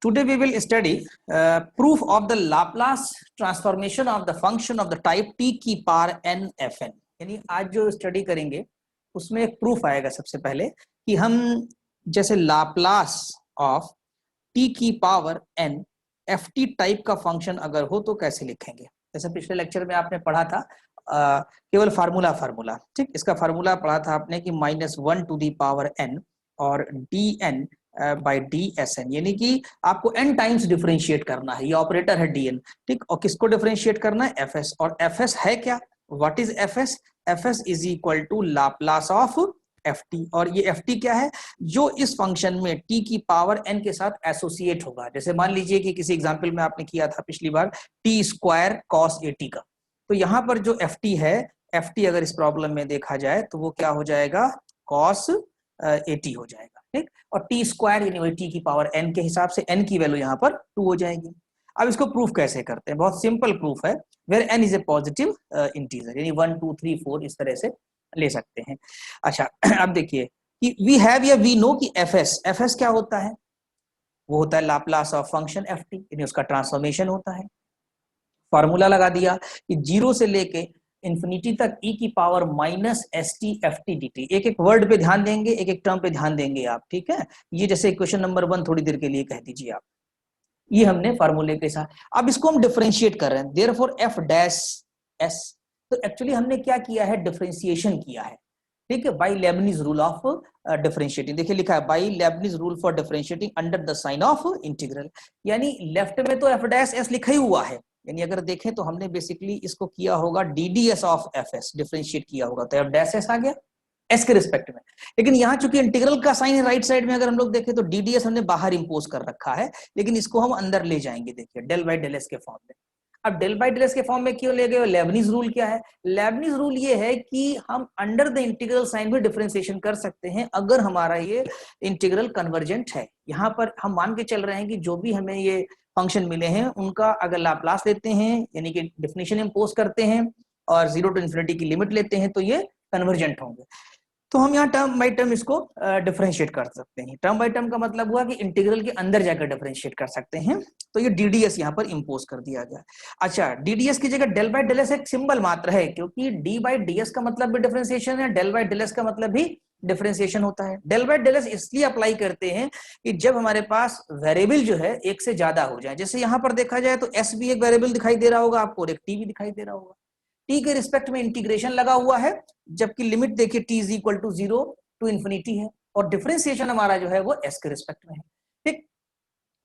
Today we will study proof of the Laplace transformation of the function of the type t की power n fn। यानी आज जो study करेंगे उसमें एक प्रूफ आएगा सबसे पहले कि हम जैसे लाप्लास ऑफ t की पावर n ft टाइप का फंक्शन अगर हो तो कैसे लिखेंगे। जैसे पिछले लेक्चर में आपने पढ़ा था केवल फार्मूला ठीक, इसका फार्मूला पढ़ा था आपने कि -1 टू दी पावर n और dn by d s n, यानी कि आपको n टाइम्स डिफरेंशिएट करना है। ये ऑपरेटर है dn ठीक, और किसको डिफरेंशिएट करना है? fs। और fs है क्या? What is fs? fs is equal to Laplace of ft। और ये ft क्या है? जो इस फंक्शन में t की पावर n के साथ एसोसिएट होगा। जैसे मान लीजिए कि किसी एग्जांपल में आपने किया था पिछली बार t स्क्वायर cos 80 का, तो यहाँ पर जो ft है, ft अगर इस प्रॉब्लम में देखा जाए तो वो क्या हो जाएगा? cos 80 हो जाएगा ठीक। और टी स्क्वायर यानी वही टी की पावर n के हिसाब से n की वैल्यू यहाँ पर 2 हो जाएगी। अब इसको प्रूफ कैसे करते हैं? बहुत सिंपल प्रूफ है, where n is a positive integer, यानी 1 2 3 4 इस तरह से ले सकते हैं। अच्छा अब देखिए कि वी हैव या वी नो कि fs क्या होता है? वो होता है लाप्लास ऑफ फंक्शन ft, यानी उसका ट्रांसफॉर्मेशन होता है। फॉर्मूला लगा दिया कि 0 से लेके इंफिनिटी तक e की power minus S T F T D T. एक एक वर्ड पे ध्यान देंगे, एक एक टर्म पे ध्यान देंगे आप, ठीक है। ये जैसे क्वेश्चन नंबर 1 थोड़ी देर के लिए कह दीजिए आप, ये हमने फार्मूले के साथ। अब इसको हम डिफरेंशिएट कर रहे हैं, देयरफॉर एफ डैश एस। तो एक्चुअली हमने क्या किया है? डिफरेंशिएशन किया है ठीक है, by Leibniz rule of differentiating. देखिए लिखा है by Leibniz rule for differentiating under the sign of integral. यानी लेफ्ट में तो एफ डैश एस लिखा ही हुआ है, यानी अगर देखें तो हमने बेसिकली इसको किया होगा ddS ऑफ fs, डिफरेंशिएट किया होगा तो f डैश एस आ गया s के रिस्पेक्ट में। लेकिन यहाँ चूंकि इंटीग्रल का साइन है राइट साइड में, अगर हम लोग देखें तो ddS हमने बाहर इंपोज कर रखा है, लेकिन इसको हम अंदर ले जाएंगे। देखिए डेल बाई डेल एस के फॉर्म में। अब डेल बाई डेल एस के फॉर्म में क्यों ले गए? लेबनीज रूल क्या है? लेबनीज रूल ये है कि हम अंडर द इंटीग्रल साइन भी डिफरेंशिएशन कर सकते हैं अगर हमारा ये इंटीग्रल कन्वर्जेंट है। यहाँ पर हम मान के चल रहे हैं कि जो भी हमें ये फंक्शन मिले हैं उनका अगर लाप्लास लेते हैं, यानी कि डेफिनेशन इंपोज करते हैं और 0 टू इन्फिनिटी की लिमिट लेते हैं तो ये कन्वर्जेंट होंगे। तो हम यहाँ टर्म बाई टर्म इसको डिफरेंशिएट कर सकते हैं। टर्म बाई टर्म का मतलब हुआ कि इंटीग्रल के अंदर जाकर डिफरेंशिएट कर सकते हैं। तो ये ddS यहाँ पर इंपोज कर दिया गया। अच्छा, ddS की जगह डेल बाई डेल एस एक सिंबल मात्र है, क्योंकि d बाई ds का मतलब भी डिफरेंशिएशन है, डेल बाई डेल एस का मतलब भी डिफरेंशिएशन होता है। डेल बाई डेल एस इसलिए अप्लाई करते हैं कि जब हमारे पास वेरिएबल जो है एक से ज्यादा हो जाए। जैसे यहाँ पर देखा जाए तो s भी एक वेरिएबल दिखाई दे रहा होगा आपको और एक t भी दिखाई दे रहा होगा। t के रिस्पेक्ट में इंटीग्रेशन लगा हुआ है, जबकि लिमिट देखिए t is equal to 0 to infinity है, और डिफरेंशिएशन हमारा जो है वो s के रिस्पेक्ट में है ठीक।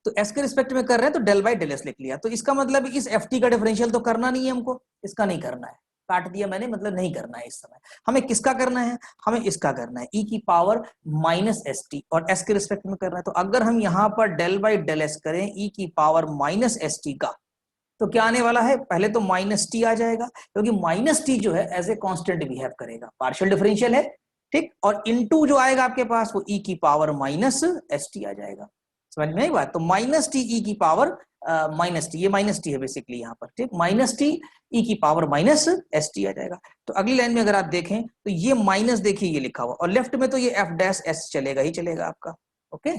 तो s के रिस्पेक्ट में कर रहे हैं तो डेल बाई डेल एस लिख लिया। तो इसका मतलब इस ft का डिफरेंशियल तो करना नहीं है हमको, इसका नहीं करना है, काट दिया मैंने, मतलब नहीं करना है इस समय। हमें किसका करना है? हमें इसका करना है, e की पावर माइनस एस टी, और s के रिस्पेक्ट में करना है। तो अगर हम यहाँ पर डेल बाई डेल एस करें e की पावर माइनस एस टी का, तो क्या आने वाला है? पहले तो माइनस टी आ जाएगा, क्योंकि माइनस टी जो है एज ए कांस्टेंट बिहेव करेगा, पार्शियल डिफरेंशियल है ठीक। और इनटू जो आएगा आपके पास वो e की पावर माइनस एस टी आ जाएगा। समझ में आई बात? तो माइनस टी e की पावर माइनस टी, ये माइनस टी है बेसिकली यहाँ पर ठीक, माइनस टी e की पावर माइनस एस टी आ जाएगा। तो अगली लाइन में अगर आप देखें तो ये माइनस देखिए ये लिखा हुआ, और लेफ्ट में तो ये एफ डैश एस चलेगा ही चलेगा आपका ओके।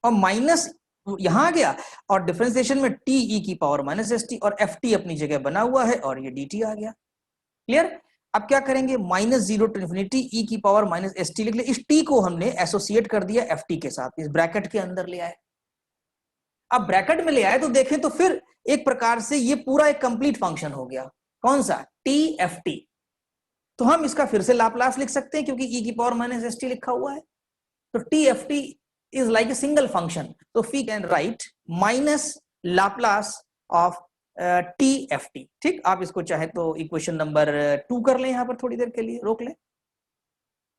और माइनस यहां आ गया, और डिफरेंशिएशन में टी ई की पावर माइनस एस टी, और एफ टी अपनी जगह बना हुआ है, और ये डी टी आ गया। क्लियर? अब क्या करेंगे? -0 टू इन्फिनिटी ई की पावर माइनस एस टी लिख लिया। इस टी को हमने एसोसिएट कर दिया एफ टी के साथ, इस ब्रैकेट के अंदर ले आए। अब ब्रैकेट में ले आए तो देखें तो फिर एक प्रकार से ये पूरा एक कंप्लीट फंक्शन हो गया। कौन सा? T F T. तो हम इसका फिर से लाप्लास लिख सकते हैं, क्योंकि ई की पावर माइनस एस टी लिखा हुआ है। तो T F T is like a single function, so we can write minus Laplace of TFT ठीक। आप इसको चाहे तो इक्वेशन नंबर 2 कर लें, यहां पर थोड़ी देर के लिए रोक लें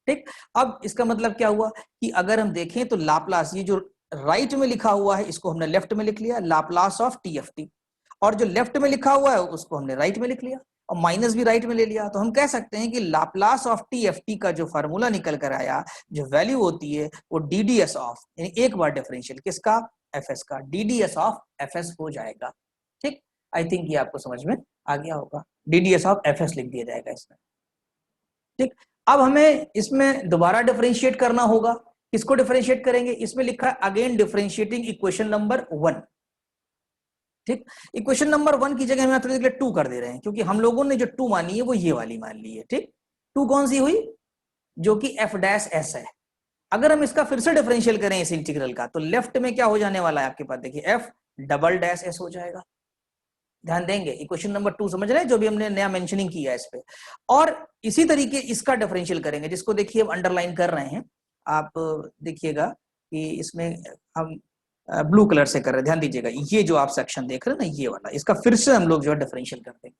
ठीक। अब इसका मतलब क्या हुआ कि अगर हम देखें तो लाप्लास, ये जो राइट में लिखा हुआ है इसको हमने लेफ्ट में लिख लिया, लाप्लास ऑफ TFT, और जो लेफ्ट में लिखा हुआ है उसको हमने राइट में लिख लिया, और माइनस भी राइट में ले लिया। तो हम कह सकते हैं कि लाप्लास ऑफ टी का जो फार्मूला निकल कर आया, जो वैल्यू होती है वो ddS ऑफ, यानी एक बार डिफरेंशियल किसका? fs का, ddS ऑफ fs हो जाएगा ठीक। आई थिंक ये आपको समझ में आ गया होगा, ddS ऑफ fs लिख दिया जाएगा इसमें ठीक। अब हमें इसमें दोबारा डिफरेंशिएट करना होगा, किसको डिफरेंशिएट करेंगे? इसमें लिखा है अगेन डिफरेंशिएटिंग इक्वेशन नंबर 1। ठीक, इक्वेशन नंबर 1 की जगह हम थोड़ी देर 2 कर दे रहे हैं, क्योंकि हम लोगों ने जो 2 मानी है वो ये वाली मान ली है। ठीक, 2 कौन सी हुई? जो कि एफ डैश एस है। अगर हम इसका फिर से डिफरेंशियल करें इस इंटीग्रल का, तो लेफ्ट में क्या हो जाने वाला है आपके पास? देखिए एफ डबल डैश एस हो जाएगा। ध्यान देंगे, इक्वेशन नंबर 2 समझ रहे हैं, जो भी हमने नया मेंशनिंग किया है इस पे। और इसी तरीके इसका डिफरेंशियल करेंगे, जिसको देखिए हम अंडरलाइन कर रहे हैं। आप देखिएगा कि इसमें हम ब्लू कलर से कर रहे हैं, ध्यान दीजिएगा। ये जो आप सेक्शन देख रहे हैं ना, ये वाला, इसका फिर से हम लोग जो है डिफरेंशियल कर देंगे।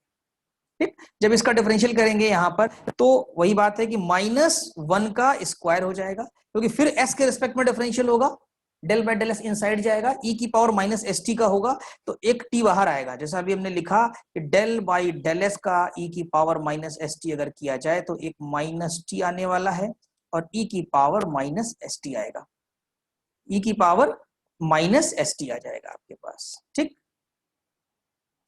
ठीक, जब इसका डिफरेंशियल करेंगे यहाँ पर, तो वही बात है कि -1 का स्क्वायर हो जाएगा, क्योंकि फिर s के रिस्पेक्ट में डिफरेंशियल होगा, del by del s inside जाएगा, e की पावर -st का होगा, तो एक t बाहर आएगा। जैसा अभी हमने लिखा कि डेल बाई डेल एस का e की पावर -st अगर किया जाए तो एक -t आने वाला है, और e की पावर -st आएगा, e की पावर -st आ जाएगा आपके पास। ठीक,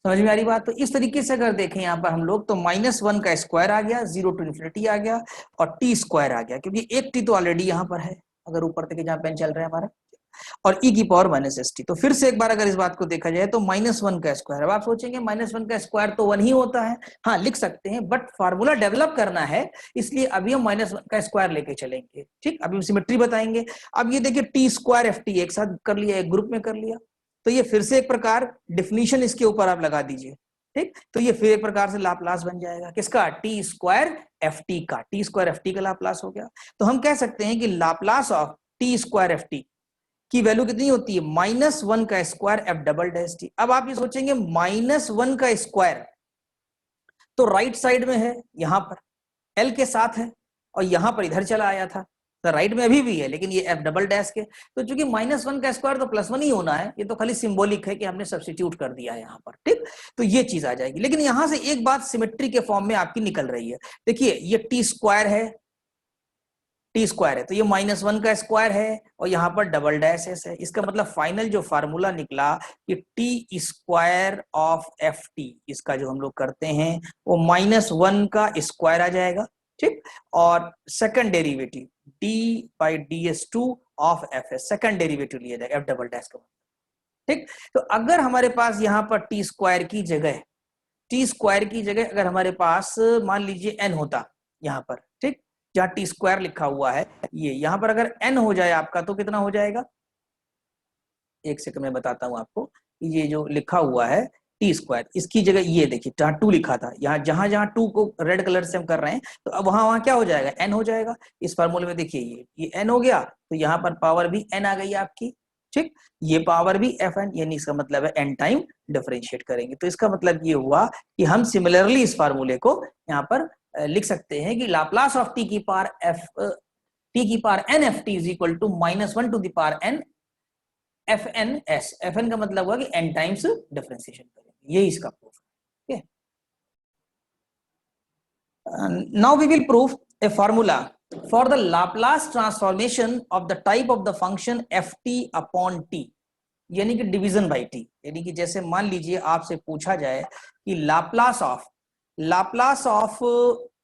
समझ में आ रही बात? तो इस तरीके से अगर देखें यहाँ पर हम लोग, तो -1 का स्क्वायर आ गया, 0 टू इन्फिनिटी आ गया, और टी स्क्वायर आ गया, क्योंकि एक टी तो ऑलरेडी यहाँ पर है, अगर ऊपर तक जहाँ पेन चल रहा है हमारा, और e की पावर -st। तो फिर से एक बार अगर इस बात को देखा जाए तो -1 का स्क्वायर। अब आप सोचेंगे -1 का स्क्वायर तो 1 ही होता है। हाँ, लिख सकते हैं, बट फार्मूला डेवलप करना है, इसलिए अभी हम -1 का स्क्वायर लेके चलेंगे। ठीक, अभी हम सिमेट्री बताएंगे। अब ये देखिए टी स्क्वायर एफ टी एक साथ कर लिया, एक ग्रुप में कर लिया, तो ये फिर से एक प्रकार डिफिनीशन इसके ऊपर आप लगा दीजिए। ठीक, तो ये फिर एक प्रकार से लाप्लास बन जाएगा, किसका? टी स्क्वायर एफ टी का। टी स्क्वायर एफ टी का लाप्लास हो गया। तो हम कह सकते हैं कि Laplace of T square F t की वैल्यू कितनी होती है? -1 का square F double dash T. अब आप ये सोचेंगे -1 का स्क्वायर तो राइट साइड में है, यहां पर एल के साथ है, और यहां पर इधर चला आया था, तो राइट में अभी भी है, लेकिन ये एफ डबल डैश के, तो चूंकि -1 का स्क्वायर तो +1 ही होना है, ये तो खाली सिंबॉलिक है कि हमने सब्स्टिट्यूट कर दिया है यहाँ पर। ठीक, तो ये चीज आ जाएगी। लेकिन यहां से एक बात सिमेट्री के फॉर्म में आपकी निकल रही है। देखिए ये टी स्क्वायर है, टी स्क्वायर है, तो ये -1 का स्क्वायर है, और यहाँ पर डबल डैश एस है। इसका मतलब फाइनल जो फार्मूला निकला कि T square of F T, इसका जो हम लोग करते हैं वो -1 का स्क्वायर आ जाएगा। ठीक, और second derivative D by d S two of F S, second derivative लिया जाएगा एफ डबल डैश का। ठीक, तो अगर हमारे पास यहाँ पर टी स्क्वायर की जगह, टी स्क्वायर की जगह अगर हमारे पास मान लीजिए एन होता यहाँ पर, ठीक, जहां टी स्क्वायर लिखा हुआ है, ये यहां पर अगर एन हो जाए आपका, तो कितना हो जाएगा? एक सेकंड में बताता हूं आपको। ये जो लिखा हुआ है टी स्क्वायर, इसकी जगह ये देखिए जहां 2 लिखा था, यहाँ जहां जहां 2 को रेड कलर से हम कर रहे हैं, तो अब वहां वहां क्या हो जाएगा? एन हो जाएगा। इस फार्मूले में देखिए ये एन हो गया, तो यहाँ पर पावर भी एन आ गई आपकी। ठीक, ये पावर भी एफ एन, यानी इसका मतलब है एन टाइम डिफरेंशिएट करेंगे। तो इसका मतलब ये हुआ कि हम सिमिलरली इस फार्मूले को यहाँ पर लिख सकते हैं कि लाप्लास ऑफ टी की पावर एफ टी की power n f T is equal to -1 to the power n f n s. F n का मतलब हुआ कि एन टाइम्स डिफरेंशिएशन करेंगे, यही इसका प्रूफ है। ठीक है, now we will prove a formula for the Laplace transformation of the type of the function f T upon T, यानी कि डिवीजन बाई टी। यानी कि जैसे मान लीजिए आपसे पूछा जाए कि Laplace of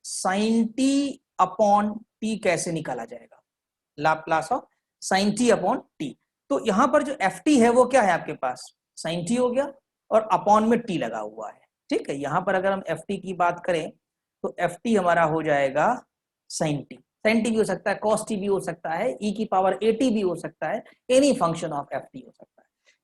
sine T upon T कैसे निकाला जाएगा, Laplace of sine T upon T. तो यहां पर जो एफ टी है वो क्या है आपके पास? साइन टी हो गया, और अपॉन में टी लगा हुआ है। ठीक है, यहां पर अगर हम एफ टी की बात करें तो एफ टी हमारा हो जाएगा साइन टी। साइन टी भी हो सकता है, कॉस टी भी हो सकता है, ई की पावर ए टी भी हो सकता है, any function of F T हो सकता है।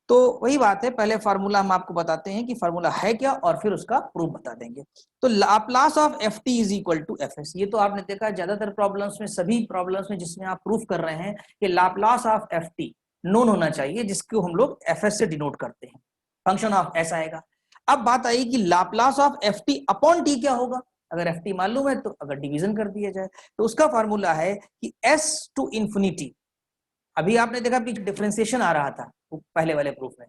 तो वही बात है, पहले फार्मूला हम आपको बताते हैं कि फार्मूला है क्या, और फिर उसका प्रूफ बता देंगे। तो Laplace of F T is equal to f s. ये तो आपने देखा ज्यादातर प्रॉब्लम्स में, सभी प्रॉब्लम्स में जिसमें आप प्रूफ कर रहे हैं कि Laplace of F T known होना चाहिए, जिसको हम लोग एफ एस से डिनोट करते हैं, फंक्शन ऑफ एस आएगा। अब बात आई कि Laplace of F T upon T क्या होगा। अगर एफ टी मालूम है, तो अगर डिवीजन कर दिया जाए तो उसका फार्मूला है कि एस टू इंफिनिटी। अभी आपने देखा कि डिफरेंशिएशन आ रहा था पहले वाले प्रूफ में,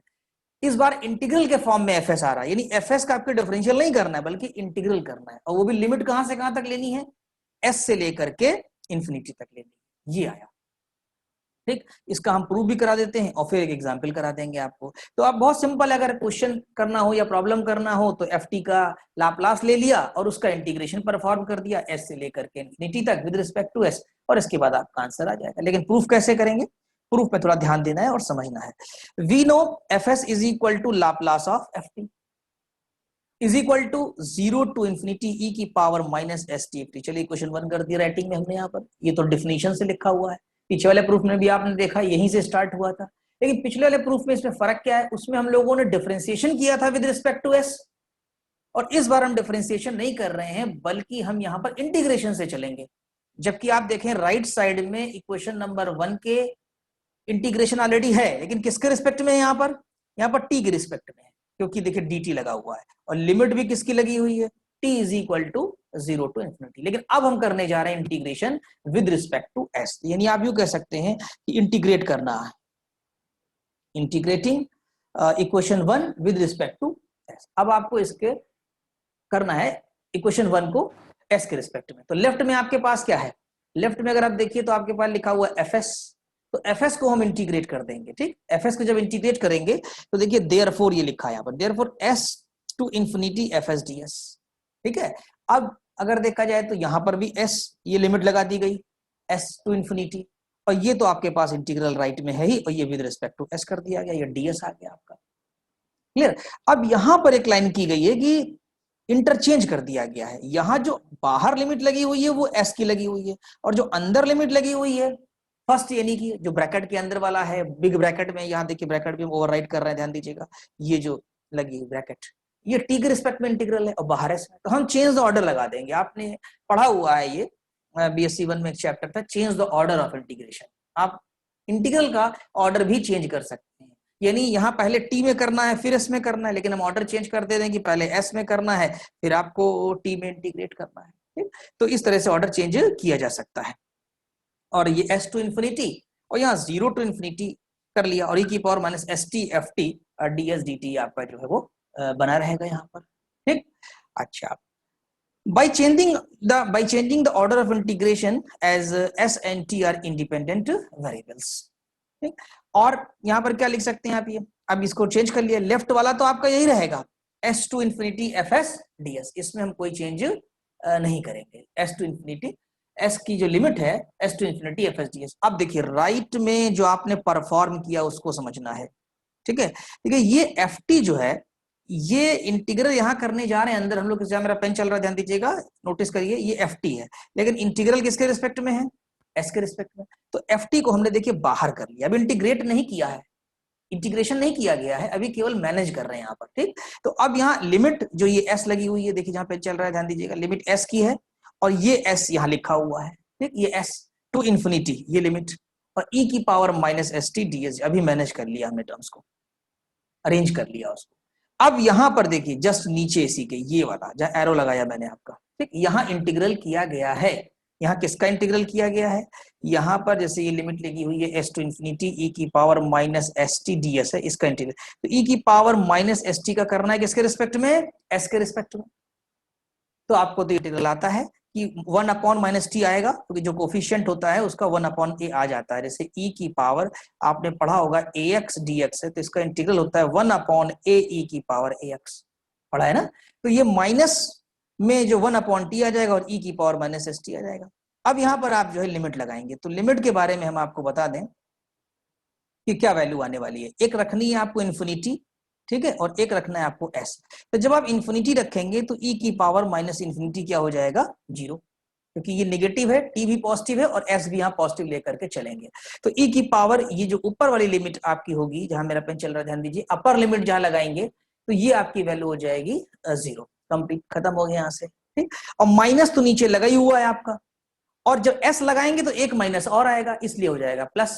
इस बार इंटीग्रल के फॉर्म में एफएस आ रहा है, यानी एफएस का आपको डिफरेंशियल नहीं करना है बल्कि इंटीग्रल करना है, और वो भी लिमिट कहां से कहां तक लेनी है? एस से लेकर के इंफिनिटी तक लेनी है। ये आया। ठीक, इसका हम प्रूफ भी करा देते हैं और फिर एक एग्जाम्पल करा देंगे आपको। तो आप बहुत सिंपल, अगर क्वेश्चन करना हो या प्रॉब्लम करना हो तो एफ टी का लाप्लास ले लिया और उसका इंटीग्रेशन परफॉर्म कर दिया एस से लेकर के इन्फिनिटी तक विद रिस्पेक्ट टू एस, और इसके बाद आपका आंसर आ जाएगा। लेकिन प्रूफ कैसे करेंगे, प्रूफ में थोड़ा ध्यान देना है और समझना है। We know F S is equal to Laplace of F T is equal to 0 to infinity E की power minus S T F T. चलिए क्वेश्चन 1 कर दिया राइटिंग में हमने यहाँ पर, ये तो डिफिनेशन से लिखा हुआ है, पीछे वाले प्रूफ में भी आपने देखा यहीं से स्टार्ट हुआ था। लेकिन पिछले वाले प्रूफ में इसमें फर्क क्या है, उसमें हम लोगों ने डिफरेंशिएशन किया था विद रिस्पेक्ट टू एस, और इस बार हम डिफरेंशिएशन नहीं कर रहे हैं बल्कि हम यहाँ पर इंटीग्रेशन से चलेंगे। जबकि आप देखें राइट साइड में इक्वेशन नंबर 1 के इंटीग्रेशन ऑलरेडी है, लेकिन किसके रिस्पेक्ट में है, यहाँ पर टी के रिस्पेक्ट में है, क्योंकि देखिए dt लगा हुआ है और लिमिट भी किसकी लगी हुई है, t is equal to 0 to infinity. लेकिन अब हम करने जा रहे हैं integration with respect to s, यानी आप यूं कह सकते हैं कि इंटीग्रेट करना है, integrating equation 1 with respect to s। अब आपको इसके करना है इक्वेशन 1 को s के रिस्पेक्ट में। तो लेफ्ट में आपके पास क्या है, लेफ्ट में अगर आप देखिए तो आपके पास लिखा हुआ है fs, तो fs को हम इंटीग्रेट कर देंगे। ठीक, fs को जब इंटीग्रेट करेंगे तो देखिए देयरफॉर ये लिखा है यहाँ पर, therefore s to infinity fs ds। ठीक है, अब अगर देखा जाए तो यहाँ पर भी s ये लिमिट लगा दी गई s टू इंफिनिटी, और ये तो आपके पास इंटीग्रल राइट में है ही, और ये विद रिस्पेक्ट टू s कर दिया गया, ये ds आ गया आपका। क्लियर। अब यहां पर एक लाइन की गई है कि इंटरचेंज कर दिया गया है, यहां जो बाहर लिमिट लगी हुई है वो s की लगी हुई है, और जो अंदर लिमिट लगी हुई है फर्स्ट यानी कि जो ब्रैकेट के अंदर वाला है, बिग ब्रैकेट में, यहाँ देखिए ब्रैकेट भी हम ओवरराइट कर रहे हैं, ध्यान दीजिएगा, ये जो लगी है ब्रैकेट ये टी के रिस्पेक्ट में इंटीग्रल है और बाहर है, तो हम चेंज द ऑर्डर लगा देंगे। आपने पढ़ा हुआ है ये बीएससी 1 में एक चैप्टर था, change the order of integration. आप इंटीग्रल का ऑर्डर भी चेंज कर सकते हैं, यानी यहाँ पहले टी में करना है फिर एस में करना है, लेकिन हम ऑर्डर चेंज कर दे दें कि पहले एस में करना है फिर आपको टी में इंटीग्रेट करना है। ठीक, तो इस तरह से ऑर्डर चेंज किया जा सकता है। और ये s टू इंफिनिटी और यहाँ 0 टू इंफिनिटी कर लिया, और e की power minus S T F T ds dt आपका जो है वो बना रहेगा यहाँ पर। ठीक, अच्छा, by changing the order of integration as s and t are independent variables। ठीक, और यहाँ पर क्या लिख सकते हैं आप, ये अब इसको चेंज कर लिया, लेफ्ट वाला तो आपका यही रहेगा s to infinity f s d s, इसमें हम कोई चेंज नहीं करेंगे। s टू इंफिनिटी s की जो लिमिट है s to infinity f s d s. अब देखिए राइट में जो आपने परफॉर्म किया उसको समझना है। ठीक है, देखिए ये एफ टी जो है ये इंटीग्रल यहाँ करने जा रहे हैं अंदर हम लोग, मेरा पेन चल रहा है ध्यान दीजिएगा, नोटिस करिए, ये एफ टी है, लेकिन इंटीग्रल किसके रिस्पेक्ट में है, एस के रिस्पेक्ट में। तो एफ टी को हमने देखिए बाहर कर लिया, अब इंटीग्रेट नहीं किया है, इंटीग्रेशन नहीं किया गया है, अभी केवल मैनेज कर रहे हैं यहाँ पर। ठीक, तो अब यहाँ लिमिट जो ये एस लगी हुई है, देखिए जहाँ पे चल रहा है ध्यान दीजिएगा, लिमिट एस की है और ये एस यहाँ लिखा हुआ है। ठीक, ये एस टू इंफिनिटी ये लिमिट, और ई की power minus S T D S, अभी मैनेज कर लिया हमने, टर्म्स को अरेंज कर लिया उसको। अब यहां पर देखिए जस्ट नीचे इसी के ये वाला जहां एरो लगाया मैंने आपका, ठीक, यहां इंटीग्रल किया गया है। यहाँ किसका इंटीग्रल किया गया है, यहाँ पर जैसे ये लिमिट लगी हुई है एस टू इंफिनिटी ई की power minus S T D S है, इसका इंटीग्रल, तो ई की पावर माइनस एस टी का करना है किसके रिस्पेक्ट में, एस के रिस्पेक्ट में। तो आपको तो इंटीग्रल आता है कि 1 अपॉन माइनस टी आएगा, क्योंकि जो कोफिशिएंट होता है उसका 1 अपॉन ए आ जाता है। जैसे e की पावर आपने पढ़ा होगा ax dx है, तो इसका इंटीग्रल होता है 1 अपॉन ए ई की पावर ax, पढ़ा है ना। तो ये माइनस में जो 1 अपॉन टी आ जाएगा और e की पावर माइनस एस टी आ जाएगा। अब यहाँ पर आप जो है लिमिट लगाएंगे, तो लिमिट के बारे में हम आपको बता दें कि क्या वैल्यू आने वाली है। एक रखनी है आपको इन्फिनिटी, ठीक है, और एक रखना है आपको s। तो जब आप इन्फिनिटी रखेंगे तो e की पावर माइनस इन्फिनिटी क्या हो जाएगा, 0, क्योंकि ये नेगेटिव है, t भी पॉजिटिव है और s भी यहाँ पॉजिटिव लेकर के चलेंगे। तो e की पावर ये जो ऊपर वाली लिमिट आपकी होगी, जहां मेरा पेन चल रहा है ध्यान दीजिए, अपर लिमिट जहां लगाएंगे तो ये आपकी वैल्यू हो जाएगी 0, कंप्लीट खत्म हो गया यहाँ से। ठीक, और माइनस तो नीचे लगा ही हुआ है आपका, और जब s लगाएंगे तो एक माइनस और आएगा, इसलिए हो जाएगा प्लस,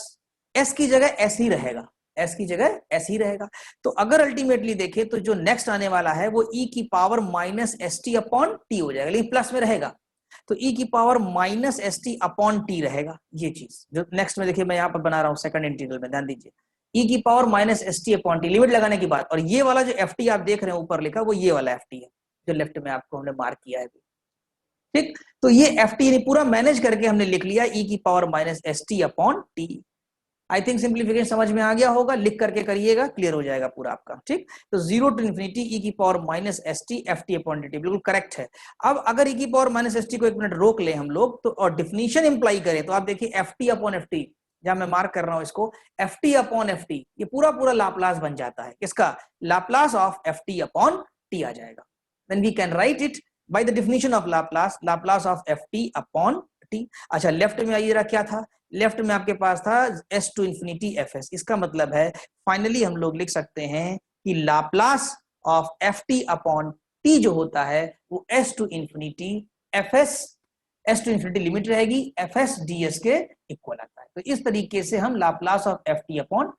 s की जगह s ही रहेगा, s की जगह s ही रहेगा। तो अगर अल्टीमेटली देखें तो जो नेक्स्ट आने वाला है वो e की power minus S T upon T हो जाएगा, लेकिन प्लस में रहेगा, तो e की power minus S T upon T रहेगा। ये चीज जो नेक्स्ट में देखिए मैं यहाँ पर बना रहा हूँ सेकंड इंटीग्रल में, ध्यान दीजिए, e की power minus S T upon T limit लगाने के बाद, और ये वाला जो एफ टी आप देख रहे हैं ऊपर लिखा, वो ये वाला एफ टी है जो लेफ्ट में आपको हमने मार्क किया है। ठीक, तो ये एफ टी पूरा मैनेज करके हमने लिख लिया e की power minus S T upon T. I think simplification समझ में आ गया होगा, लिख करके करिएगा, क्लियर हो जाएगा पूरा आपका। ठीक, तो 0 to infinity e की power minus S T F T upon D T, बिल्कुल करेक्ट है। अब अगर e की पावर माइनस एस टी को 1 मिनट रोक ले हम लोग तो, और डिफिनीशन इंप्लाई करें तो आप देखिए F T upon F T, जहां मैं मार्क कर रहा हूं इसको, F T upon F T, ये पूरा पूरा लाप्लास बन जाता है। किसका? Laplace of F T upon T आ जाएगा। Then we can write it by the definition of Laplace, Laplace of F T upon T. अच्छा, लेफ्ट में आइए, क्या था? लेफ्ट में आपके पास था s to infinity f s. इसका मतलब है फाइनली हम लोग लिख सकते हैं कि Laplace of F T upon t जो होता है वो s to infinity f s, s to infinity limit रहेगी, एफ एस डी एस के इक्वल आता है। तो इस तरीके से हम Laplace of F T upon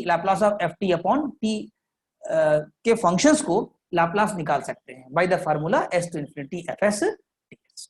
Laplace of F T upon t के फंक्शंस को लाप्लास निकाल सकते हैं by the formula s to infinity f s d s.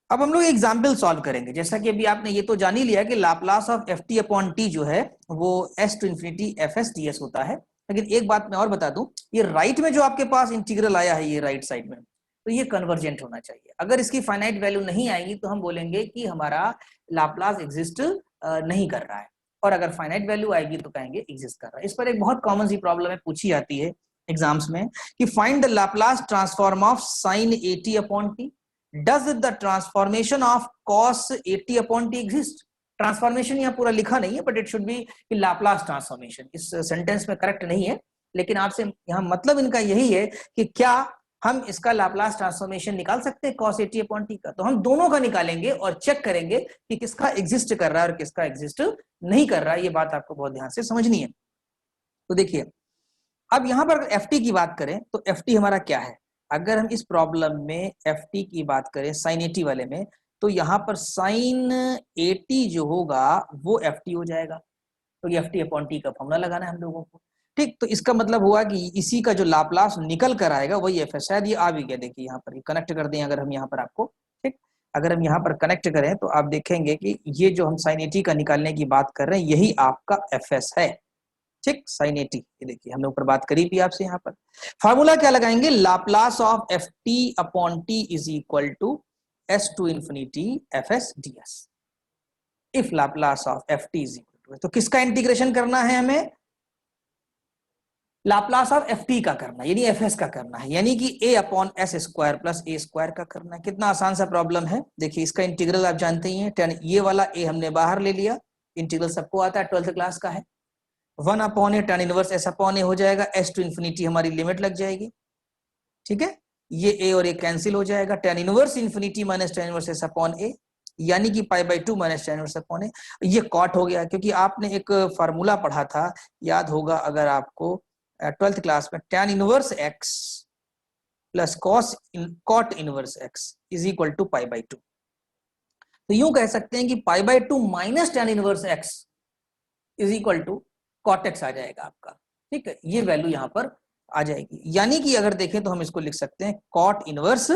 अब हम लोग एग्जाम्पल सॉल्व करेंगे। जैसा कि अभी आपने ये तो जान ही लिया कि Laplace of F T upon t जो है वो s to infinity f s d s होता है। लेकिन एक बात मैं और बता दूं, ये राइट में जो आपके पास इंटीग्रल आया है, ये राइट साइड में, तो ये कन्वर्जेंट होना चाहिए। अगर इसकी फाइनाइट वैल्यू नहीं आएगी तो हम बोलेंगे कि हमारा लाप्लास एग्जिस्ट नहीं कर रहा है, और अगर फाइनाइट वैल्यू आएगी तो कहेंगे एग्जिस्ट कर रहा है। इस पर एक बहुत कॉमन सी प्रॉब्लम है, पूछी जाती है एग्जाम्स में कि find the Laplace transform of sine A T upon T, does the transformation of cos 80 upon t exist? Transformation यहाँ पूरा लिखा नहीं है, but it should be Laplace transformation. इस सेंटेंस में करेक्ट नहीं है, लेकिन आपसे यहाँ मतलब इनका यही है कि क्या हम इसका लाप्लास ट्रांसफॉर्मेशन निकाल सकते हैं cos 80 अपॉन t का। तो हम दोनों का निकालेंगे और चेक करेंगे कि किसका एग्जिस्ट कर रहा है और किसका एग्जिस्ट नहीं कर रहा है। ये बात आपको बहुत ध्यान से समझनी है। तो देखिए, अब यहाँ पर एफ टी की बात करें तो एफ टी हमारा क्या है? अगर हम इस प्रॉब्लम में एफ टी की बात करें साइन 80 वाले में, तो यहाँ पर साइन 80 जो होगा वो एफ टी हो जाएगा। तो ये एफ टी अपॉन टी का फॉर्मूला लगाना है हम लोगों को। ठीक, तो इसका मतलब हुआ कि इसी का जो लाप्लास निकल कर आएगा वही एफ है। शायद ये आ भी गया, देखिए यहाँ पर कनेक्ट कर दें अगर हम यहाँ पर आपको। ठीक, अगर हम यहाँ पर कनेक्ट करें तो आप देखेंगे कि ये जो हम साइन 80 का निकालने की बात कर रहे हैं यही आपका एफ एस है। ठीक, साइन 80, ये देखिए हमने ऊपर बात करी थी आपसे। यहाँ पर फार्मूला क्या लगाएंगे? Laplace of F T upon t is equal to s to infinity f s d s. If Laplace of F T is equal to, तो किसका इंटीग्रेशन करना है हमें? लाप्लास ऑफ एफ टी का करना है, यानी एफ एस का करना है, यानी कि ए अपॉन एस स्क्वायर प्लस ए स्क्वायर का करना है। कितना आसान सा प्रॉब्लम है। देखिए इसका इंटीग्रल आप जानते ही हैं, ये वाला ए हमने बाहर ले लिया, इंटीग्रल सबको आता है, 12th क्लास का है। 1 अपॉन ए tan इनवर्स एस अपॉन ए हो जाएगा, एस टू इंफिनिटी हमारी लिमिट लग जाएगी। ठीक है, ये ए और ए कैंसिल हो जाएगा, tan inverse infinity minus tan inverse S upon A, यानी कि pi by 2 minus tan inverse upon A. ये कॉट हो गया, क्योंकि आपने एक फार्मूला पढ़ा था, याद होगा अगर आपको 12th क्लास में, tan inverse X plus cot inverse X is equal to pi by 2। तो यूं कह सकते हैं कि pi by 2 minus tan inverse X is equal to cot X आ जाएगा आपका। ठीक है, ये वैल्यू यहाँ पर आ जाएगी, यानी कि अगर देखें तो हम इसको लिख सकते हैं कॉट इनवर्स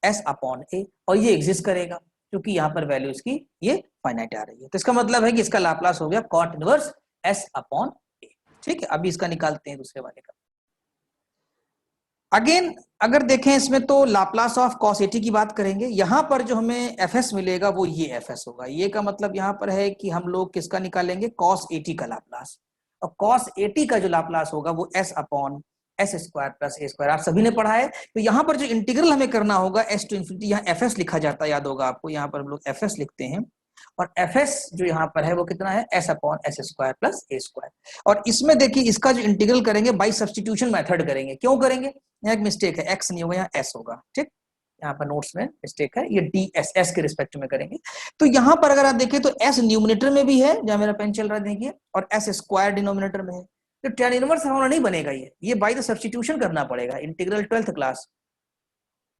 एस अपॉन ए, और ये एग्जिस्ट करेगा क्योंकि यहाँ पर वैल्यू इसकी ये फाइनाइट आ रही है। तो इसका मतलब है कि इसका लाप्लास हो गया कॉट इनवर्स एस अपॉन ए। ठीक है, अभी इसका निकालते हैं दूसरे वाले का। अगेन अगर देखें इसमें तो लाप्लास ऑफ कॉस 80 की बात करेंगे। यहां पर जो हमें एफ एस मिलेगा वो ये एफ एस होगा। ये का मतलब यहां पर है कि हम लोग किसका निकालेंगे? कॉस 80 का लाप्लास, और कॉस 80 का जो लाप्लास होगा वो S upon S square plus ए स्क्वायर, आप सभी ने पढ़ा है। तो यहाँ पर जो इंटीग्रल हमें करना होगा एस टू इंफिनिटी, यहाँ एफ एस लिखा जाता है, याद होगा आपको, यहाँ पर हम लोग एफ एस लिखते हैं, और एफ एस जो यहाँ पर है वो कितना है? S upon S square plus ए स्क्वायर। और इसमें देखिए इसका जो इंटीग्रल करेंगे बाई सब्स्टिट्यूशन मेथड करेंगे। क्यों करेंगे? यहाँ एक मिस्टेक है, एक्स नहीं होगा, यहाँ एस होगा। ठीक, यहाँ पर नोट्स में मिस्टेक है, ये डी एस एस के रिस्पेक्ट में करेंगे। तो यहाँ पर अगर आप देखें तो एस न्यूमिनेटर में भी है, जहां मेरा पेन चल रहा है देखिए, और एस स्क्वायर डिनोमिनेटर में है। तो tan इनवर्स फॉर्मूला नहीं बनेगा, ये बाय द सब्स्टिट्यूशन करना पड़ेगा। Integral 12th class,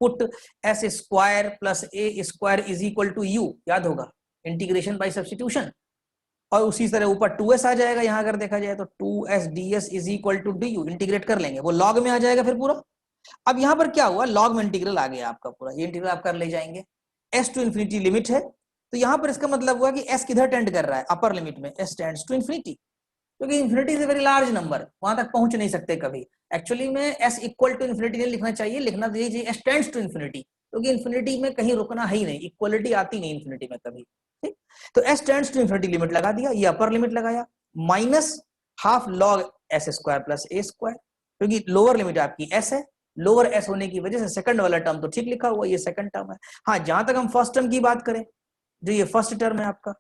put s square plus A square is equal to u, याद होगा, इंटीग्रेशन बाय सब्स्टिट्यूशन। और उसी तरह ऊपर 2s आ जाएगा, यहाँ अगर देखा जाए तो 2s ds is equal to d u, integrate कर लेंगे, वो लॉग में आ जाएगा फिर पूरा। अब यहाँ पर क्या हुआ? लॉग में इंटीग्रल आ गया आपका पूरा, ये इंटीग्रल आप कर ले जाएंगे। s टू इंफिनिटी लिमिट है, तो यहाँ पर इसका मतलब हुआ कि s किधर टेंड कर रहा है? अपर लिमिट में, s टेंड्स टू इंफिनिटी, क्योंकि infinity is a very large number, वहां तक पहुंच नहीं सकते कभी। एक्चुअली में s इक्वल टू इंफिनिटी नहीं लिखना चाहिए, लिखना चाहिए s टेंड्स टू इंफिनिटी, क्योंकि इंफिनिटी में कहीं रुकना है ही नहीं, इक्वलिटी आती नहीं इंफिनिटी में कभी। ठीक, तो s tends to infinity limit लगा दिया, ये अपर लिमिट लगाया, minus half log S square plus ए स्क्वायर, क्योंकि लोअर लिमिट आपकी s है, लोअर s होने की वजह से सेकंड वाला टर्म तो ठीक लिखा हुआ, ये सेकंड टर्म है। हाँ, जहां तक हम फर्स्ट टर्म की बात करें, जो ये फर्स्ट टर्म है आपका,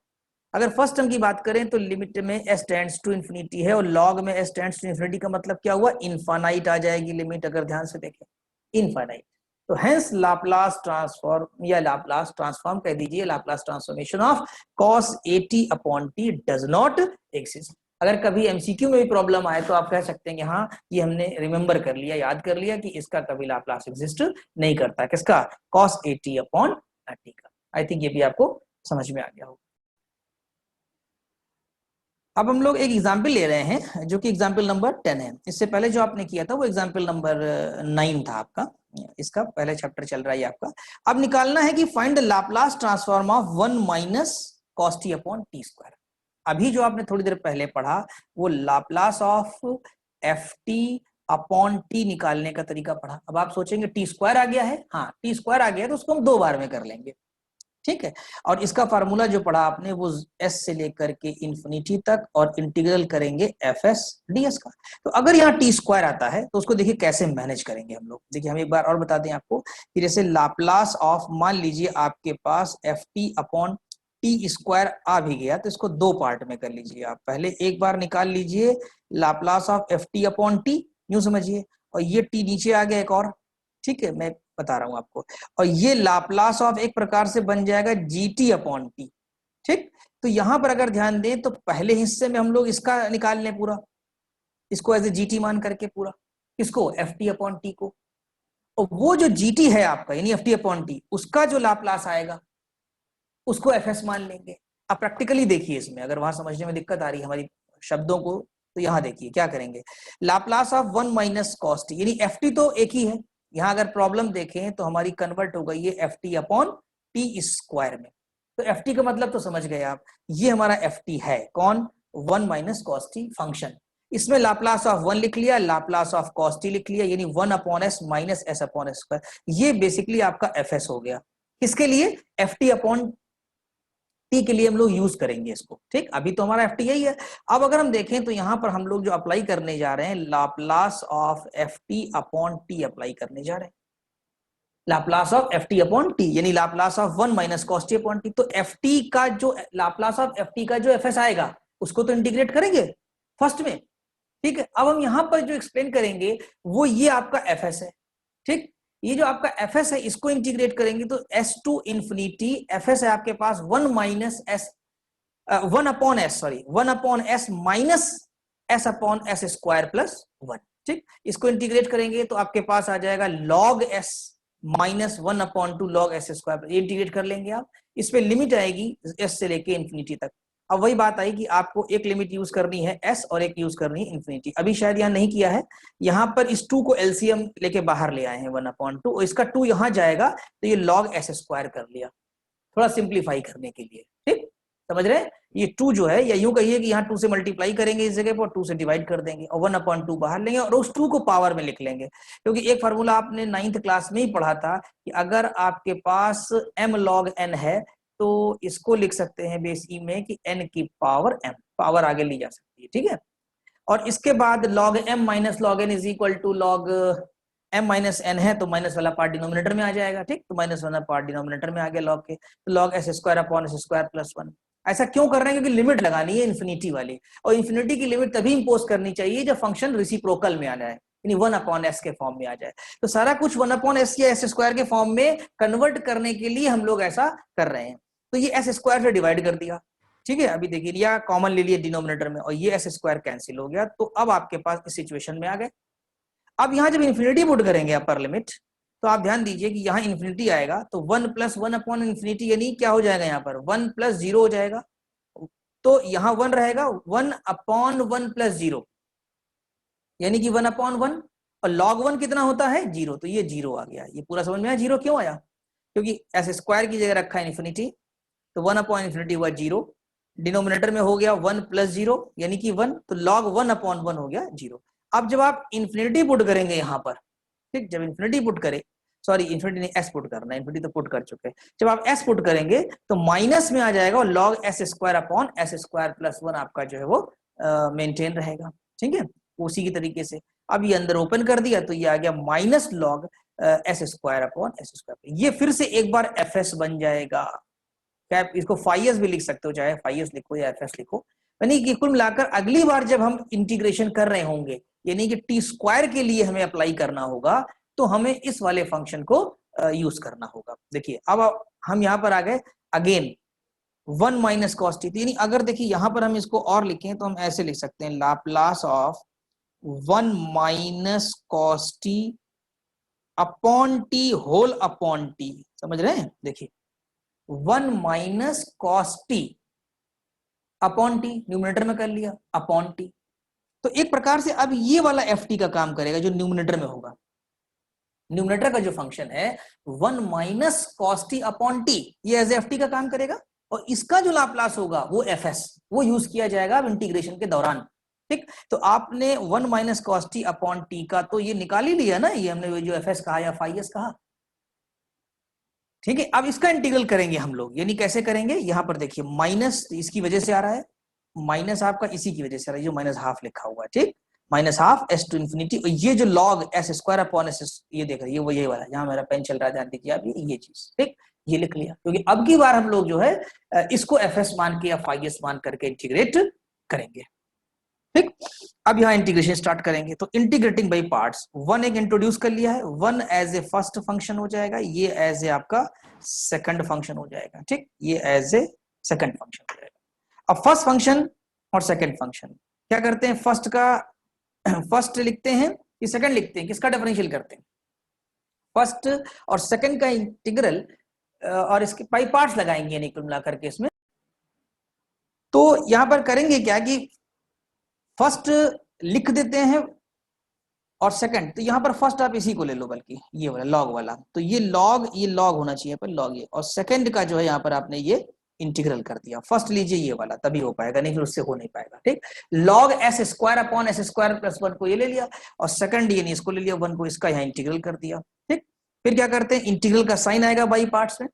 अगर फर्स्ट टर्म की बात करें तो लिमिट में s टेंड्स टू इंफिनिटी है, और लॉग में s टेंड्स टू इंफिनिटी का मतलब क्या हुआ, इनफाइनाइट आ जाएगी लिमिट, अगर ध्यान से देखें, इनफाइनाइट। तो हेंस लाप्लास ट्रांसफॉर्म या लाप्लास ट्रांसफॉर्म कह दीजिए, Laplace transformation of cos at upon t does not exist. अगर कभी एमसीक्यू में भी प्रॉब्लम आए तो आप कह सकते हैं कि हाँ, ये हमने रिमेंबर कर लिया, याद कर लिया कि इसका कभी लाप्लास एग्जिस्ट नहीं करता, किसका, cos at अपॉन t का। आई थिंक ये भी आपको समझ में आ गया होगा। अब हम लोग एक एग्जाम्पल ले रहे हैं जो कि एग्जाम्पल नंबर 10 है। इससे पहले जो आपने किया था वो एग्जाम्पल नंबर 9 था आपका, इसका पहले चैप्टर चल रहा है आपका। अब निकालना है कि find the Laplace transform of 1 minus cos t upon T square. अभी जो आपने थोड़ी देर पहले पढ़ा वो Laplace of F T upon T निकालने का तरीका पढ़ा। अब आप सोचेंगे टी स्क्वायर आ गया है, हाँ टी स्क्वायर आ गया है तो उसको हम 2 बार में कर लेंगे, ठीक है। और इसका फार्मूला जो पढ़ा आपने वो s से लेकर के इंफिनिटी तक, और इंटीग्रल करेंगे एफ एस डी एस का। तो अगर यहाँ टी स्क्वायर आता है तो उसको देखिए कैसे मैनेज करेंगे हम लोग। देखिए हम एक बार और बता दें आपको कि जैसे लाप्लास ऑफ, मान लीजिए आपके पास F T upon T square आ भी गया तो इसको 2 पार्ट में कर लीजिए आप। पहले एक बार निकाल लीजिए Laplace of F T upon T, यूं समझिए, और ये टी नीचे आ गया एक और, ठीक है, मैं बता रहा हूं आपको, और ये लाप्लास ऑफ एक प्रकार से बन जाएगा जी टी अपॉन टी, ठीक। तो यहां पर अगर ध्यान दें तो पहले हिस्से में हम लोग इसका निकाल लें पूरा, इसको एज ए जी टी मान करके पूरा, इसको एफ टी अपॉन टी को, और वो जो जी टी है आपका यानी एफ टी अपॉन टी, उसका जो लाप्लास आएगा उसको एफ एस मान लेंगे। अब प्रैक्टिकली देखिए इसमें अगर वहां समझने में दिक्कत आ रही है हमारी शब्दों को, तो यहां देखिए क्या करेंगे, Laplace of 1 minus cos T, यानी एफ टी तो एक ही है, यहां अगर प्रॉब्लम देखें तो हमारी कन्वर्ट हो गई है F T upon T square में। तो एफ टी का मतलब तो समझ गए आप, ये हमारा एफ टी है कौन, 1 माइनस कॉस टी फंक्शन। इसमें लाप्लास ऑफ 1 लिख लिया, लाप्लास ऑफ कॉस टी लिख लिया, यानी 1 upon s minus s upon S square. ये बेसिकली आपका एफ एस हो गया। किसके लिए, एफ टी अपॉन टी के लिए हम लोग यूज करेंगे इसको, ठीक। अभी तो हमारा एफ टी यही है। अब अगर हम देखें तो यहां पर हम लोग जो अप्लाई करने जा रहे हैं Laplace of F T upon T apply करने जा रहे हैं, Laplace of F T upon T यानी Laplace of 1 minus cos T upon T. तो एफ टी का जो लाप्लास ऑफ एफ टी का जो एफ एस आएगा उसको तो इंटीग्रेट करेंगे फर्स्ट में, ठीक है। अब हम यहां पर जो एक्सप्लेन करेंगे वो ये आपका एफ एस है, ठीक। ये जो आपका एफ एस है इसको इंटीग्रेट करेंगे तो s to infinity f s है आपके पास 1 minus s, 1 upon s, sorry 1 upon s minus s upon S square plus 1, ठीक। इसको इंटीग्रेट करेंगे तो आपके पास आ जाएगा log S minus 1 upon 2 log S square, ये इंटीग्रेट कर लेंगे आप। इस पे लिमिट आएगी एस से लेके इंफिनिटी तक। अब वही बात आई कि आपको एक लिमिट यूज करनी है एस और एक यूज करनी है इंफिनिटी। अभी शायद यहाँ नहीं किया है, यहाँ पर इस 2 को एलसीएम लेके बाहर ले आए हैं 1 अपॉन 2, और इसका 2 यहाँ जाएगा तो ये log एस स्क्वायर कर लिया थोड़ा सिंप्लीफाई करने के लिए, ठीक। समझ रहे हैं, ये 2 जो है या यूं कहिए कि यहाँ 2 से मल्टीप्लाई करेंगे इस जगह पर, 2 से डिवाइड कर देंगे और 1 अपॉन 2 बाहर लेंगे और उस 2 को पावर में लिख लेंगे। क्योंकि एक फार्मूला आपने 9th क्लास में ही पढ़ा था कि अगर आपके पास m log n है तो इसको लिख सकते हैं बेस ई में कि n की पावर m, पावर आगे ली जा सकती है, ठीक है। और इसके बाद log m minus log n is equal to log m minus n है तो माइनस वाला पार्ट डिनोमिनेटर में आ जाएगा, ठीक। तो माइनस वाला पार्ट डिनोमिनेटर में आ गया log के, तो log s square upon s square plus 1। ऐसा क्यों कर रहे हैं, क्योंकि लिमिट लगानी है इन्फिनिटी वाली, और इन्फिनिटी की लिमिट तभी इंपोज करनी चाहिए जब फंक्शन रेसिप्रोकल में आ जाए, यानी 1 अपॉन एस के फॉर्म में आ जाए। तो सारा कुछ 1 अपॉन एस या एस स्क्वायर के फॉर्म में कन्वर्ट करने के लिए हम लोग ऐसा कर रहे हैं। तो ये एस स्क्वायर से डिवाइड कर दिया, ठीक है। अभी देखिए या कॉमन ले लिए डिनोमिनेटर में और ये एस स्क्वायर कैंसिल हो गया, तो अब आपके पास इस सिचुएशन में आ गए। अब यहां जब इन्फिनिटी पुट करेंगे अपर लिमिट तो आप ध्यान दीजिए कि यहाँ इन्फिनिटी आएगा तो 1 प्लस 1 अपॉन इन्फिनिटी यानी क्या हो जाएगा, यहाँ पर 1 प्लस 0 हो जाएगा, तो यहाँ 1 रहेगा, 1 अपॉन 1 प्लस 0 यानी कि 1 अपॉन 1, और log 1 कितना होता है 0, तो ये 0 आ गया। ये पूरा समझ में आया 0 क्यों आया, क्योंकि एस स्क्वायर की जगह रखा है इन्फिनिटी, तो 1 अपॉन इन्फिनिटी हुआ 0, डिनोमिनेटर में हो गया 1 प्लस 0 यानी कि 1, तो log 1 अपॉन 1 हो गया 0। अब जब आप इन्फिनिटी पुट करेंगे यहाँ पर, ठीक, जब इन्फिनिटी पुट करें सॉरी इन्फिनिटी नहीं, एस पुट करना है, इन्फिनिटी तो पुट कर चुके हैं। जब आप एस पुट करेंगे तो माइनस में आ जाएगा और log S square upon S square plus 1 आपका जो है वो मेंटेन रहेगा। ठीक है, उसी की तरीके से अब ये अंदर ओपन कर दिया तो ये आ गया minus log S square upon S square. ये फिर से एक बार एफ एस बन जाएगा। क्या इसको फाइव भी लिख सकते हो, चाहे फाइव लिखो या एफ एस लिखो। यानी कि कुल मिलाकर अगली बार जब हम इंटीग्रेशन कर रहे होंगे, यानी कि टी स्क्वायर के लिए हमें अप्लाई करना होगा, तो हमें इस वाले फंक्शन को यूज करना होगा। देखिए अब हम यहां पर आ गए अगेन 1 माइनस कॉस टी। यानी अगर देखिए यहां पर हम इसको और लिखें तो हम ऐसे लिख सकते हैं Laplace of 1 minus cos T upon t whole upon t. समझ रहे हैं? देखिए 1 minus cos T upon t, numerator में कर लिया अपॉन टी। तो एक प्रकार से अब ये वाला एफ टी का काम करेगा जो न्यूमिनेटर में होगा। न्यूमिनेटर का जो फंक्शन है 1 minus cos T upon T, ये एज एफ टी का काम करेगा, और इसका जो लाप्लास होगा वो एफ एस, वो यूज किया जाएगा अब इंटीग्रेशन के दौरान। ठीक, तो आपने 1 minus cos T upon T का तो ये निकाल ही लिया ना, ये हमने जो एफ एस कहा या फाई एस कहा। ठीक है, अब इसका इंटीग्रल करेंगे हम लोग, यानी कैसे करेंगे, यहां पर देखिए माइनस इसकी वजह से आ रहा है, माइनस आपका इसी की वजह से आ रहा है, जो माइनस हाफ लिखा हुआ है। ठीक, minus half s to infinity, और ये जो log S square upon s, ये देख रहे, ये वो ये वाला जहां मेरा पेन चल रहा है, ध्यान दीजिए आप, ये चीज। ठीक, ये लिख लिया, क्योंकि अब की बार हम लोग जो है इसको एफ एस मान के या फाई एस मान करके इंटीग्रेट करेंगे। ठीक, अब यहाँ इंटीग्रेशन स्टार्ट करेंगे, तो इंटीग्रेटिंग बाई पार्ट्स, वन एक इंट्रोड्यूस कर लिया है, one as a first function हो जाएगा, ये एज ए आपका सेकंड फंक्शन हो जाएगा। ठीक, ये एज ए सेकंड फंक्शन हो जाएगा। अब फर्स्ट फंक्शन और सेकंड फंक्शन क्या करते हैं, फर्स्ट का फर्स्ट लिखते हैं कि सेकंड लिखते हैं, किसका डिफरेंशियल करते हैं, फर्स्ट और सेकंड का इंटीग्रल, और इसके पाई पार्ट्स लगाएंगे यानी कुल मिलाकर के इसमें। तो यहां पर करेंगे क्या कि फर्स्ट लिख देते हैं और सेकंड, तो यहां पर फर्स्ट आप इसी को ले लो, बल्कि ये वाला लॉग वाला, तो ये लॉग होना चाहिए पर लॉग ये, और सेकंड का जो है यहां पर आपने ये इंटीग्रल कर दिया। फर्स्ट लीजिए ये वाला, तभी हो पाएगा, नहीं फिर उससे हो नहीं पाएगा। ठीक, log S square upon S square plus 1 को ये ले लिया, और सेकंड ये नहीं इसको ले लिया 1 को, इसका यहाँ इंटीग्रल कर दिया। ठीक, फिर क्या करते हैं, इंटीग्रल का साइन आएगा बाई पार्ट्स में,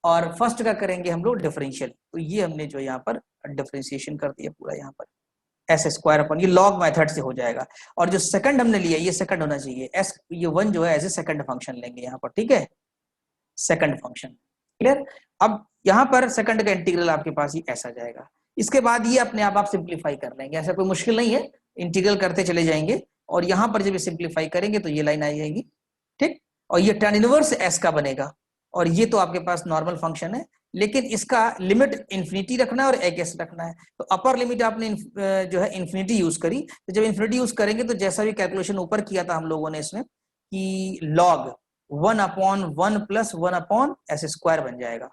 और फर्स्ट का करेंगे हम लोग डिफरेंशियल, तो ये हमने जो यहाँ पर डिफरेंशिएशन कर दिया पूरा, यहाँ पर एस स्क्वायर अपॉन, ये लॉग मेथड से हो जाएगा, और जो सेकंड हमने लिया ये सेकंड होना चाहिए, एस ये 1 जो है एज ए सेकंड फंक्शन लेंगे यहाँ पर। ठीक है, सेकंड फंक्शन क्लियर। अब यहाँ पर सेकंड का इंटीग्रल आपके पास ही ऐसा जाएगा, इसके बाद ये अपने आप सिंप्लीफाई कर लेंगे, ऐसा कोई मुश्किल नहीं है, इंटीग्रल करते चले जाएंगे, और यहाँ पर जब सिंप्लीफाई करेंगे तो ये लाइन आ जाएगी। ठीक, और ये tan इनवर्स एस का बनेगा, और ये तो आपके पास नॉर्मल फंक्शन है, लेकिन इसका लिमिट इन्फिनिटी रखना है और एक एस रखना है, तो अपर लिमिट आपने जो है इन्फिनिटी यूज करी, तो जब इन्फिनिटी यूज करेंगे तो जैसा भी कैलकुलेशन ऊपर किया था हम लोगों ने इसमें कि log 1 upon 1 plus 1 upon S square बन जाएगा,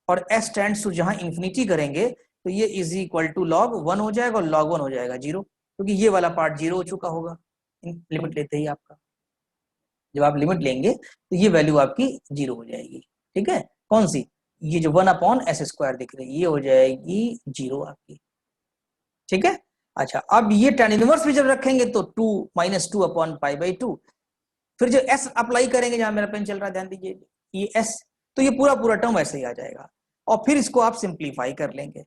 और एस टेंड्स टू जहां इन्फिनिटी करेंगे तो ये इज इक्वल टू लॉग 1 हो जाएगा, और लॉग 1 हो जाएगा 0, क्योंकि ये वाला पार्ट 0 हो चुका होगा लिमिट लेते ही आपका। जब आप लिमिट लेंगे तो ये वैल्यू आपकी 0 हो जाएगी। ठीक है, कौन सी, ये जो 1 अपॉन एस स्क्वायर दिख रही है ये हो जाएगी 0 आपकी। ठीक है, अच्छा अब ये tan इनवर्स भी जब रखेंगे तो 2 माइनस 2 अपॉन पाई बाई 2, फिर जो s अप्लाई करेंगे, जहां मेरा पेन चल रहा है ध्यान दीजिए, ये s, तो ये पूरा टर्म ऐसे ही आ जाएगा, और फिर इसको आप सिंप्लीफाई कर लेंगे।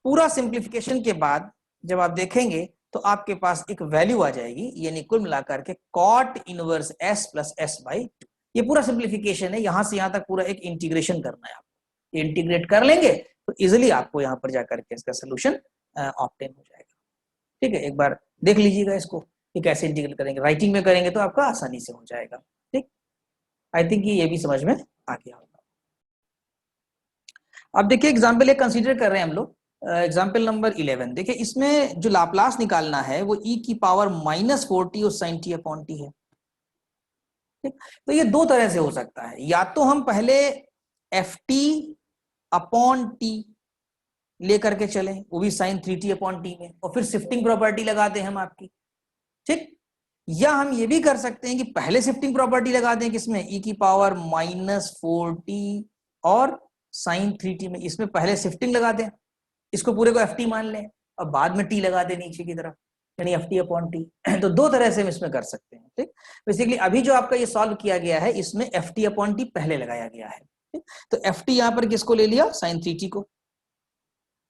पूरा सिंप्लीफिकेशन के बाद जब आप देखेंगे तो आपके पास एक वैल्यू आ जाएगी, यानी कुल मिलाकर के cot inverse s plus s by 2। ये पूरा सिंप्लीफिकेशन है, यहां से यहां तक पूरा एक इंटीग्रेशन करना है आपको, इंटीग्रेट कर लेंगे तो इजिली आपको यहाँ पर जाकर के इसका सोल्यूशन ऑब्टेन हो जाएगा। ठीक है, एक बार देख लीजिएगा इसको कि कैसे इंटीग्रेट करेंगे, राइटिंग में करेंगे तो आपका आसानी से हो जाएगा। ठीक, आई थिंक ये भी समझ में आ गया होगा। अब देखिए एग्जाम्पल एक कंसीडर कर रहे हैं हम लोग, एग्जाम्पल नंबर 11। देखिए इसमें जो लाप्लास निकालना है वो e की पावर -4t और sin t अपॉन t है। ठीक, तो ये दो तरह से हो सकता है, या तो हम पहले ft अपॉन t लेकर के चलें, वो भी sin 3t अपॉन t में, और फिर शिफ्टिंग प्रॉपर्टी लगा दें हम आपकी। ठीक, या हम ये भी कर सकते हैं कि पहले शिफ्टिंग प्रॉपर्टी लगा दें किसमें, e की पावर -4t और sin 3t में, इसमें पहले शिफ्टिंग लगा दें, इसको पूरे को ft मान लें और बाद में t लगा दें नीचे की तरफ। यानी एफ टी अपॉन टी। तो दो तरह से हम इसमें कर सकते हैं, ठीक। बेसिकली अभी जो आपका ये सॉल्व किया गया है इसमें एफ टी अपॉन टी पहले लगाया गया है, ठीक? तो एफ टी यहाँ पर किसको ले लिया, साइन थ्री टी को,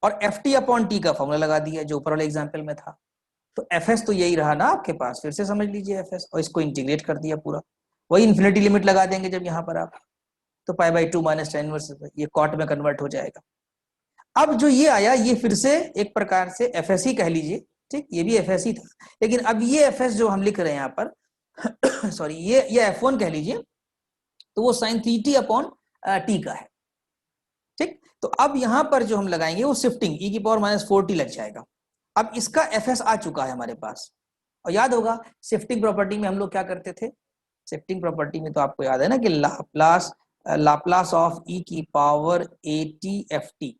और एफ टी अपॉन टी का फॉर्मूला लगा दिया जो ऊपर वाले एग्जाम्पल में था। तो एफ एस तो यही रहा ना आपके पास, फिर से समझ लीजिए एफ एस, और इसको इंटीग्रेट कर दिया पूरा, वही इन्फिनिटी लिमिट लगा देंगे जब यहाँ पर आप, तो pi by two minus tan inverse ये कॉट में कन्वर्ट हो जाएगा। अब जो ये आया ये फिर से एक प्रकार से एफ एस ही कह लीजिए, ठीक, ये भी एफ एस ही था, लेकिन अब ये एफ एस जो हम लिख रहे हैं यहाँ पर सॉरी ये एफ वन कह लीजिए, तो वो sine three T upon T का है, ठीक। तो अब यहां पर जो हम लगाएंगे वो शिफ्टिंग ई की पावर माइनस फोर टी लग जाएगा। अब इसका एफ एस आ चुका है हमारे पास, और याद होगा शिफ्टिंग प्रॉपर्टी में हम लोग क्या करते थे, शिफ्टिंग प्रॉपर्टी में तो आपको याद है ना कि लाप्लास ऑफ ई की power A T F T,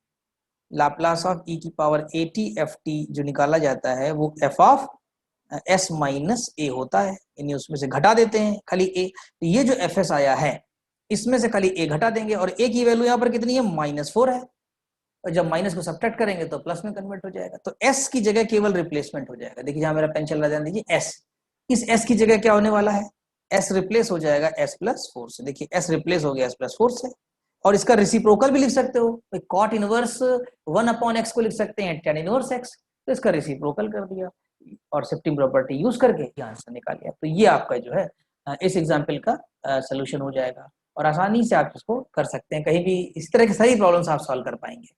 Laplace of E की power A T F T जो निकाला जाता है वो F of S minus A होता है, यानी उसमें से घटा देते हैं खाली ए। तो ये जो एफ एस आया है इसमें से खाली ए घटा देंगे, और ए की वैल्यू यहाँ पर कितनी है, माइनस फोर है, और जब माइनस को सब्ट्रैक्ट करेंगे तो प्लस में कन्वर्ट हो जाएगा। तो एस की जगह केवल रिप्लेसमेंट हो जाएगा, देखिए जहां मेरा पेन चल रहा है ध्यान दीजिए, एस, इस एस की जगह क्या होने वाला है, एस रिप्लेस हो जाएगा एस प्लस फोर से, देखिए एस रिप्लेस हो गया एस प्लस फोर से। और इसका रेसिप्रोकल भी लिख सकते हो, cot inverse one upon x को लिख सकते हैं टेन इनवर्स एक्स, तो इसका रेसिप्रोकल कर दिया और शिफ्टिंग प्रॉपर्टी यूज करके आंसर निकाल लिया। तो ये आपका जो है इस एग्जाम्पल का सोल्यूशन हो जाएगा, और आसानी से आप इसको कर सकते हैं, कहीं भी इस तरह की सारी प्रॉब्लम्स आप सॉल्व कर पाएंगे।